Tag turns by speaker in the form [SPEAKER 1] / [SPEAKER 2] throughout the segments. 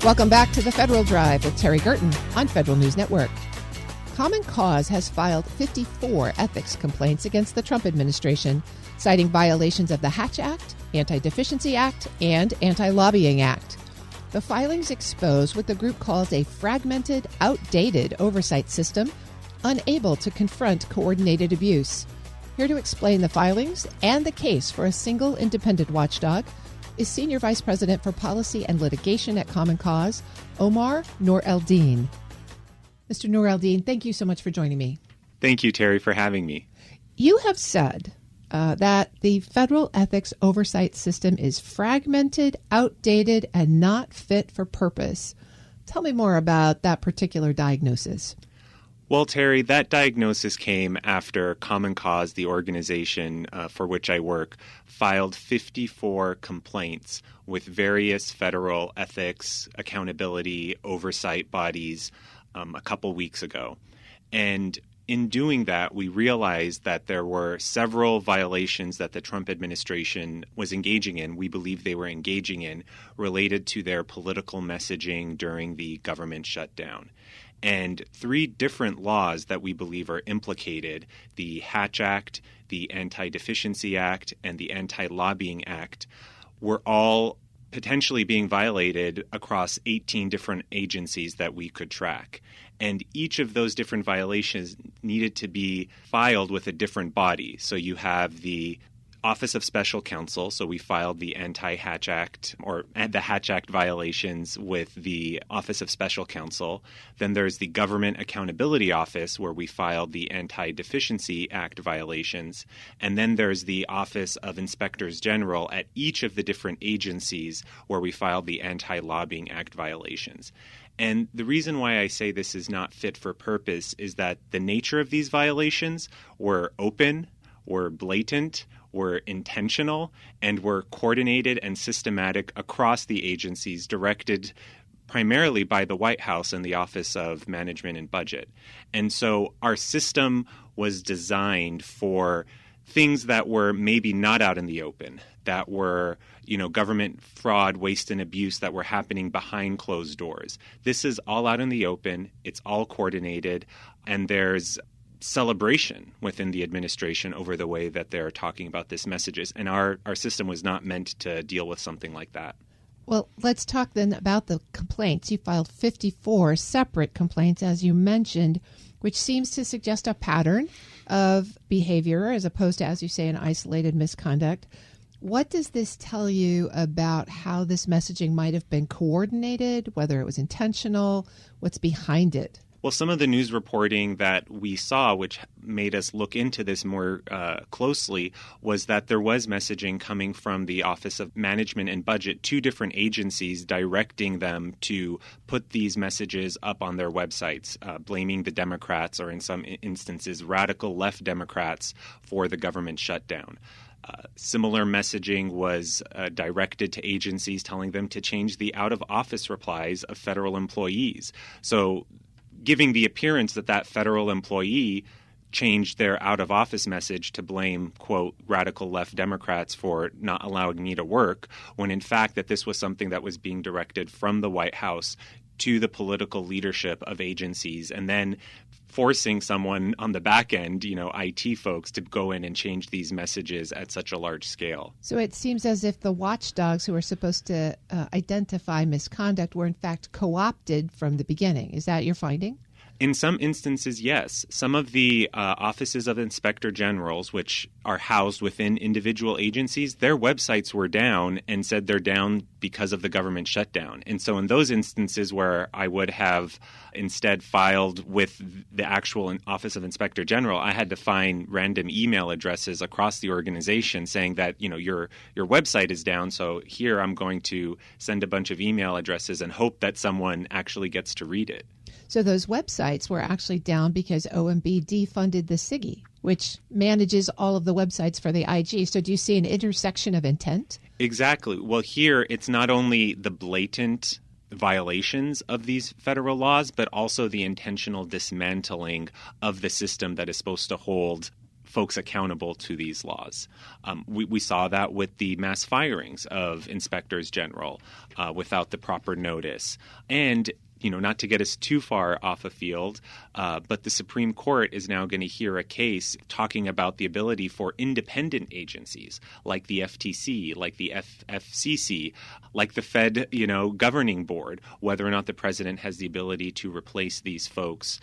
[SPEAKER 1] Welcome back to the Federal Drive with Terry Gerton on Federal News Network. Common Cause has filed 54 ethics complaints against the Trump administration, citing violations of the Hatch Act, Anti-Deficiency Act, and Anti-Lobbying Act. The filings expose what the group calls a fragmented, outdated oversight system, unable to confront coordinated abuse. Here to explain the filings and the case for a single independent watchdog is Senior Vice President for Policy and Litigation at Common Cause, Omar Noor-Eldin. Mr. Noor-Eldin, thank you so much for joining me.
[SPEAKER 2] Thank you, Terry, for having me.
[SPEAKER 1] You have said that the federal ethics oversight system is fragmented, outdated, and not fit for purpose. Tell me more about that particular diagnosis.
[SPEAKER 2] Well, Terry, that diagnosis came after Common Cause, the organization for which I work, filed 54 complaints with various federal ethics, accountability, oversight bodies a couple weeks ago. And in doing that, we realized that there were several violations that the Trump administration was engaging in, we believe they were engaging in, related to their political messaging during the government shutdown. And 3 different laws that we believe are implicated, the Hatch Act, the Anti-Deficiency Act, and the Anti-Lobbying Act, were all potentially being violated across 18 different agencies that we could track. And each of those different violations needed to be filed with a different body. So you have the Office of Special Counsel, so we filed the Anti-Hatch Act or the Hatch Act violations with the Office of Special Counsel. Then there's the Government Accountability Office, where we filed the Anti-Deficiency Act violations. And then there's the Office of Inspectors General at each of the different agencies where we filed the Anti-Lobbying Act violations. And the reason why I say this is not fit for purpose is that the nature of these violations were open, were blatant, were intentional, and were coordinated and systematic across the agencies, directed primarily by the White House and the Office of Management and Budget. And so our system was designed for things that were maybe not out in the open, that were, government fraud, waste, and abuse that were happening behind closed doors. This is all out in the open. It's all coordinated, and there's celebration within the administration over the way that they're talking about these messages. And our system was not meant to deal with something like that.
[SPEAKER 1] Well, let's talk then about the complaints. You filed 54 separate complaints, as you mentioned, which seems to suggest a pattern of behavior as opposed to, as you say, an isolated misconduct. What does this tell you about how this messaging might have been coordinated, whether it was intentional, what's behind it?
[SPEAKER 2] Well, some of the news reporting that we saw, which made us look into this more closely, was that there was messaging coming from the Office of Management and Budget, 2 different agencies, directing them to put these messages up on their websites, blaming the Democrats, or in some instances, radical left Democrats, for the government shutdown. Similar messaging was directed to agencies, telling them to change the out-of-office replies of federal employees. So giving the appearance that that federal employee changed their out-of-office message to blame, quote, radical left Democrats for not allowing me to work, when in fact that this was something that was being directed from the White House to the political leadership of agencies, and then forcing someone on the back end, IT folks, to go in and change these messages at such a large scale.
[SPEAKER 1] So it seems as if the watchdogs who are supposed to identify misconduct were in fact co-opted from the beginning. Is that your finding?
[SPEAKER 2] In some instances, yes. Some of the offices of inspector generals, which are housed within individual agencies, their websites were down and said they're down because of the government shutdown. And so in those instances where I would have instead filed with the actual Office of Inspector General, I had to find random email addresses across the organization saying that, your website is down, so here I'm going to send a bunch of email addresses and hope that someone actually gets to read it.
[SPEAKER 1] So those websites were actually down because OMB defunded the SIGI, which manages all of the websites for the IG. So do you see an intersection of intent?
[SPEAKER 2] Exactly. Well, here it's not only the blatant violations of these federal laws, but also the intentional dismantling of the system that is supposed to hold folks accountable to these laws. We saw that with the mass firings of inspectors general without the proper notice. And not to get us too far off a field, but the Supreme Court is now going to hear a case talking about the ability for independent agencies like the FTC, like the FCC, like the Fed, governing board, whether or not the president has the ability to replace these folks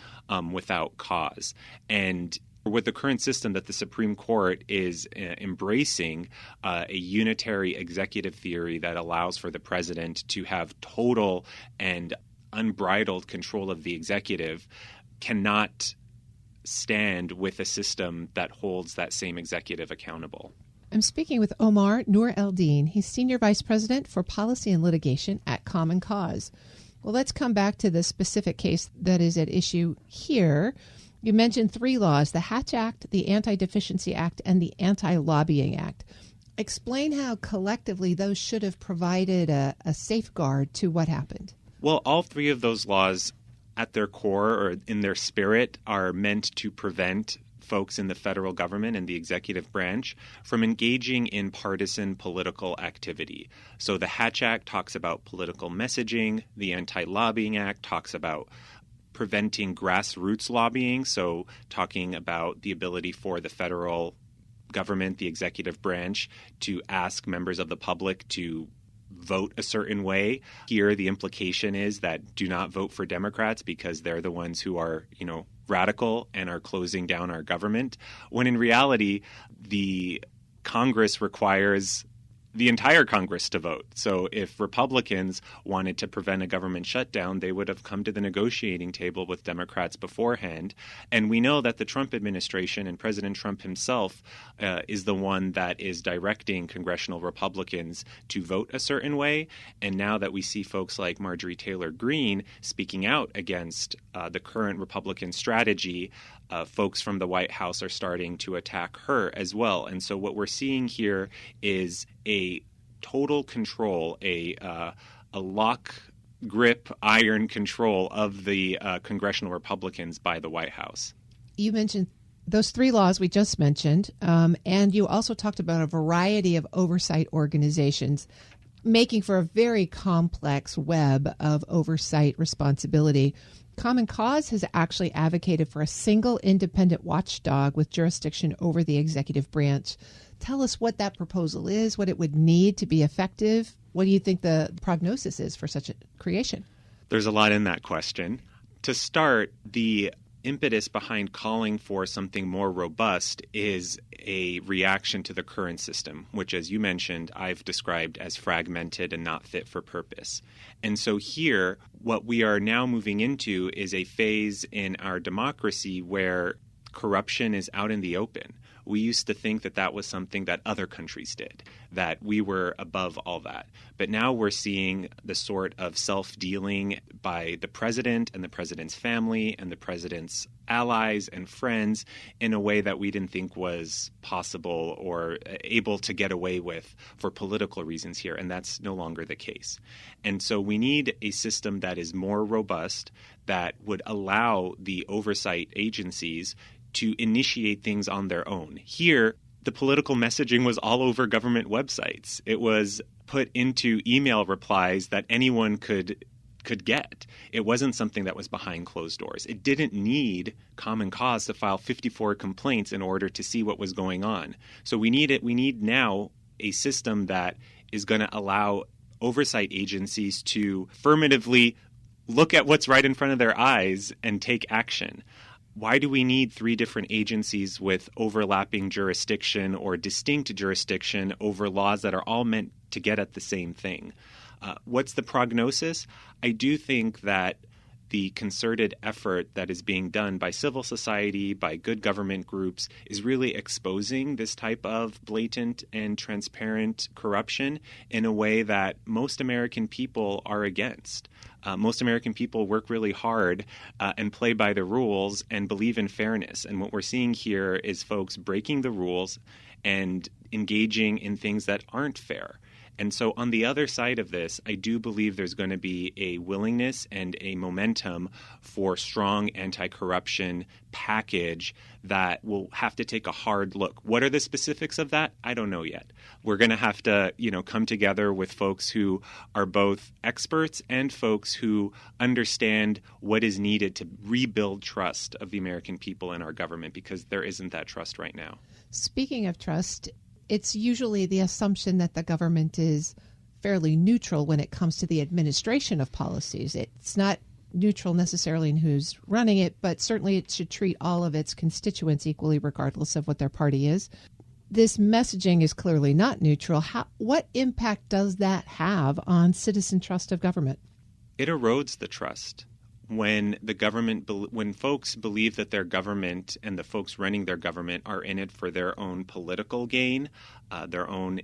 [SPEAKER 2] without cause. And with the current system that the Supreme Court is embracing, a unitary executive theory that allows for the president to have total and unbridled control of the executive cannot stand with a system that holds that same executive accountable.
[SPEAKER 1] I'm speaking with Omar Noor Eldin. He's Senior Vice President for Policy and Litigation at Common Cause. Well, let's come back to the specific case that is at issue here. You mentioned 3 laws, the Hatch Act, the Anti-Deficiency Act, and the Anti-Lobbying Act. Explain how collectively those should have provided a safeguard to what happened.
[SPEAKER 2] Well, all 3 of those laws at their core or in their spirit are meant to prevent folks in the federal government and the executive branch from engaging in partisan political activity. So the Hatch Act talks about political messaging. The Anti-Lobbying Act talks about preventing grassroots lobbying, so talking about the ability for the federal government, the executive branch, to ask members of the public to vote a certain way. Here, the implication is that do not vote for Democrats because they're the ones who are, radical and are closing down our government, when in reality, the Congress requires the entire Congress to vote. So if Republicans wanted to prevent a government shutdown, they would have come to the negotiating table with Democrats beforehand. And we know that the Trump administration and President Trump himself is the one that is directing congressional Republicans to vote a certain way. And now that we see folks like Marjorie Taylor Greene speaking out against the current Republican strategy, folks from the White House are starting to attack her as well. And so what we're seeing here is a total control, a lock, grip, iron control of the congressional Republicans by the White House.
[SPEAKER 1] You mentioned those 3 laws we just mentioned, and you also talked about a variety of oversight organizations making for a very complex web of oversight responsibility. Common Cause has actually advocated for a single independent watchdog with jurisdiction over the executive branch. Tell us what that proposal is, what it would need to be effective. What do you think the prognosis is for such a creation?
[SPEAKER 2] There's a lot in that question. To start, the impetus behind calling for something more robust is a reaction to the current system, which, as you mentioned, I've described as fragmented and not fit for purpose. And so here, what we are now moving into is a phase in our democracy where corruption is out in the open. We used to think that that was something that other countries did, that we were above all that. But now we're seeing the sort of self-dealing by the president and the president's family and the president's allies and friends in a way that we didn't think was possible or able to get away with for political reasons here. And that's no longer the case. And so we need a system that is more robust, that would allow the oversight agencies to initiate things on their own. Here, the political messaging was all over government websites. It was put into email replies that anyone could get. It wasn't something that was behind closed doors. It didn't need Common Cause to file 54 complaints in order to see what was going on. So we need now a system that is going to allow oversight agencies to affirmatively look at what's right in front of their eyes and take action. Why do we need 3 different agencies with overlapping jurisdiction or distinct jurisdiction over laws that are all meant to get at the same thing? What's the prognosis? I do think that the concerted effort that is being done by civil society, by good government groups, is really exposing this type of blatant and transparent corruption in a way that most American people are against. Most American people work really hard and play by the rules and believe in fairness. And what we're seeing here is folks breaking the rules and engaging in things that aren't fair. And so on the other side of this, I do believe there's going to be a willingness and a momentum for strong anti-corruption package that will have to take a hard look. What are the specifics of that? I don't know yet. We're going to have to, come together with folks who are both experts and folks who understand what is needed to rebuild trust of the American people in our government, because there isn't that trust right now.
[SPEAKER 1] Speaking of trust, it's usually the assumption that the government is fairly neutral when it comes to the administration of policies. It's not neutral necessarily in who's running it, but certainly it should treat all of its constituents equally, regardless of what their party is. This messaging is clearly not neutral. What impact does that have on citizen trust of government?
[SPEAKER 2] It erodes the trust. When when folks believe that their government and the folks running their government are in it for their own political gain, their own,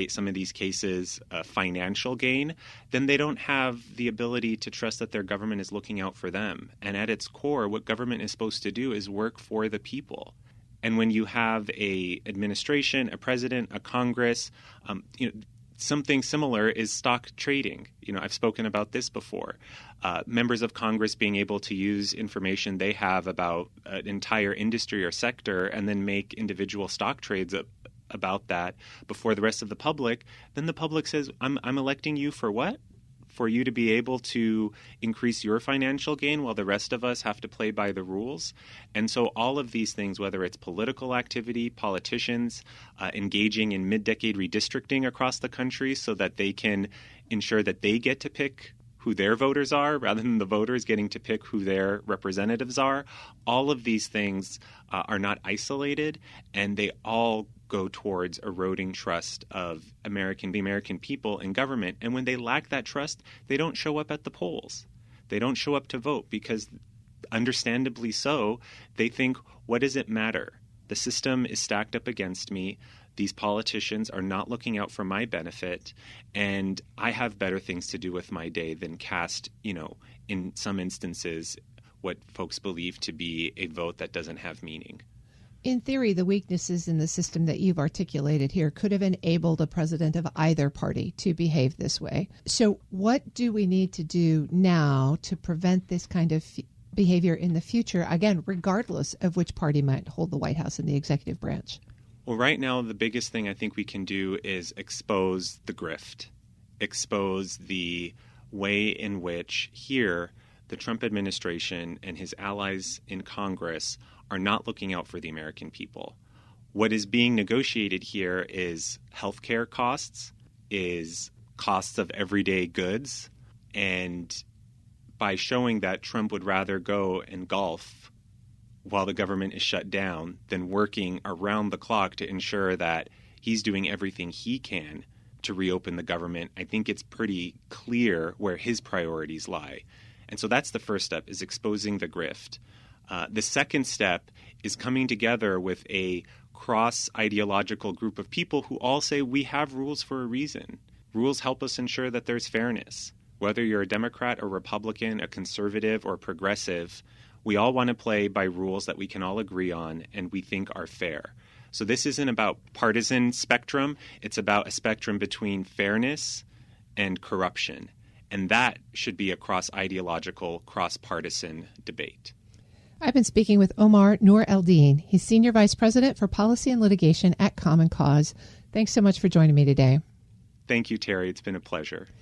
[SPEAKER 2] some of these cases, financial gain, then they don't have the ability to trust that their government is looking out for them. And at its core, what government is supposed to do is work for the people. And when you have a administration, a president, a Congress, something similar is stock trading. I've spoken about this before. Members of Congress being able to use information they have about an entire industry or sector and then make individual stock trades about that before the rest of the public. Then the public says, I'm electing you for what? For you to be able to increase your financial gain while the rest of us have to play by the rules. And so all of these things, whether it's political activity, politicians engaging in mid-decade redistricting across the country so that they can ensure that they get to pick who their voters are rather than the voters getting to pick who their representatives are, all of these things are not isolated, and they all go towards eroding trust of the American people in government. And when they lack that trust, they don't show up at the polls. They don't show up to vote because, understandably so, they think, what does it matter? The system is stacked up against me. These politicians are not looking out for my benefit, and I have better things to do with my day than cast, in some instances, what folks believe to be a vote that doesn't have meaning.
[SPEAKER 1] In theory, the weaknesses in the system that you've articulated here could have enabled a president of either party to behave this way. So what do we need to do now to prevent this kind of behavior in the future, again, regardless of which party might hold the White House and the executive branch?
[SPEAKER 2] Well, right now, the biggest thing I think we can do is expose the grift, expose the way in which here the Trump administration and his allies in Congress are not looking out for the American people. What is being negotiated here is healthcare costs, is costs of everyday goods, and by showing that Trump would rather go and golf while the government is shut down than working around the clock to ensure that he's doing everything he can to reopen the government, I think it's pretty clear where his priorities lie. And so that's the first step, is exposing the grift. The second step is coming together with a cross-ideological group of people who all say we have rules for a reason. Rules help us ensure that there's fairness. Whether you're a Democrat or Republican, a conservative or progressive, we all want to play by rules that we can all agree on and we think are fair. So this isn't about partisan spectrum. It's about a spectrum between fairness and corruption. And that should be a cross-ideological, cross-partisan debate.
[SPEAKER 1] I've been speaking with Omar Noor Eldin. He's Senior Vice President for Policy and Litigation at Common Cause. Thanks so much for joining me today.
[SPEAKER 2] Thank you, Terry. It's been a pleasure.